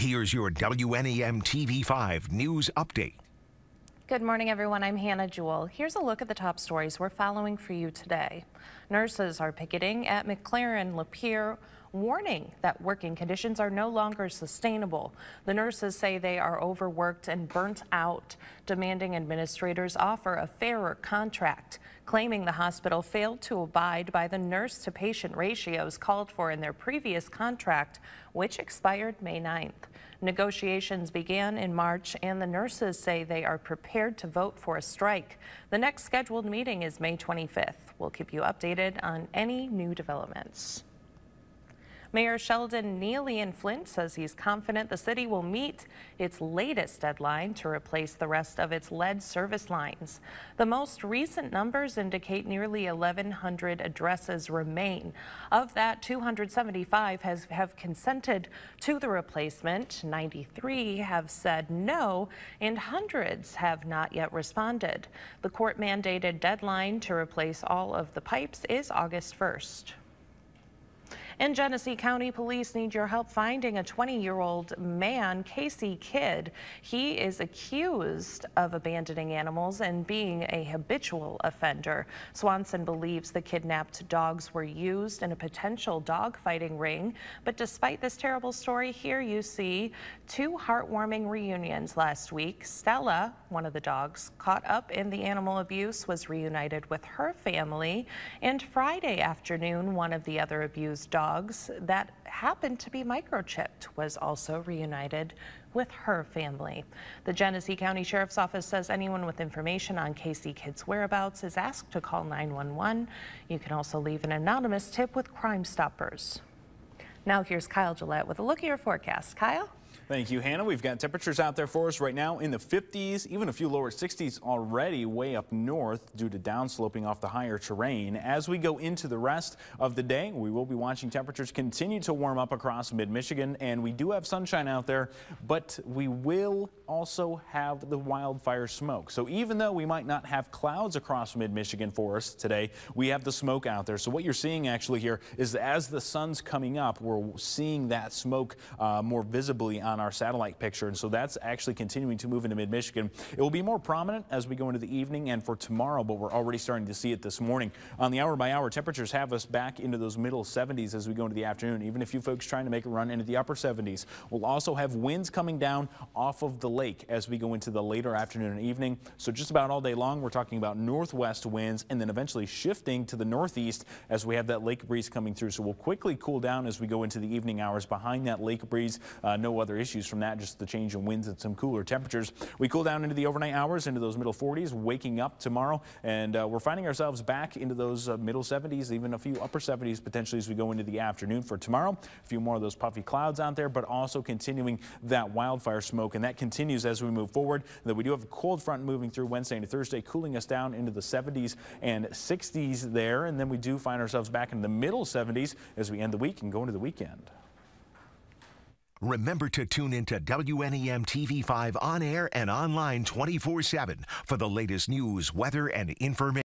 Here's your WNEM TV5 news update. Good morning, everyone. I'm Hannah Jewell. Here's a look at the top stories we're following for you today. Nurses are picketing at McLaren Lapeer, warning that working conditions are no longer sustainable. The nurses say they are overworked and burnt out, demanding administrators offer a fairer contract, claiming the hospital failed to abide by the nurse-to-patient ratios called for in their previous contract, which expired May 9th. Negotiations began in March, and the nurses say they are prepared to vote for a strike. The next scheduled meeting is May 25th. We'll keep you updated on any new developments. Mayor Sheldon Neely in Flint says he's confident the city will meet its latest deadline to replace the rest of its lead service lines. The most recent numbers indicate nearly 1,100 addresses remain. Of that, 275 have consented to the replacement, 93 have said no, and hundreds have not yet responded. The court-mandated deadline to replace all of the pipes is August 1st. In Genesee County, police need your help finding a 20-year-old man, Casey Kidd. He is accused of abandoning animals and being a habitual offender. Swanson believes the kidnapped dogs were used in a potential dog-fighting ring. But despite this terrible story, here you see two heartwarming reunions last week. Stella, one of the dogs caught up in the animal abuse, was reunited with her family. And Friday afternoon, one of the other abused dogs that happened to be microchipped was also reunited with her family. The Genesee County Sheriff's Office says anyone with information on Casey Kidd's whereabouts is asked to call 911. You can also leave an anonymous tip with Crime Stoppers. Now here's Kyle Gillette with a look at your forecast. Kyle? Thank you, Hannah. We've got temperatures out there for us right now in the 50s, even a few lower 60s already way up north due to downsloping off the higher terrain. As we go into the rest of the day, we will be watching temperatures continue to warm up across mid-Michigan, and we do have sunshine out there, but we will also have the wildfire smoke. So even though we might not have clouds across mid-Michigan for us today, we have the smoke out there. So what you're seeing actually here is that as the sun's coming up, we're seeing that smoke more visibly on our satellite picture, and so that's actually continuing to move into mid-Michigan. It will be more prominent as we go into the evening and for tomorrow, but we're already starting to see it this morning. On the hour-by-hour, temperatures have us back into those middle 70s as we go into the afternoon, even if you folks trying to make a run into the upper 70s. We'll also have winds coming down off of the lake as we go into the later afternoon and evening. So just about all day long, we're talking about northwest winds and then eventually shifting to the northeast as we have that lake breeze coming through. So we'll quickly cool down as we go into the evening hours behind that lake breeze. No other issues from that, just the change in winds and some cooler temperatures. We cool down into the overnight hours, into those middle 40s, waking up tomorrow, and we're finding ourselves back into those middle 70s, even a few upper 70s potentially as we go into the afternoon for tomorrow. A few more of those puffy clouds out there, but also continuing that wildfire smoke, and that continues as we move forward. That we do have a cold front moving through Wednesday into Thursday, cooling us down into the 70s and 60s there, and then we do find ourselves back in the middle 70s as we end the week and go into the weekend. Remember to tune into WNEM TV5 on air and online 24/7 for the latest news, weather, and information.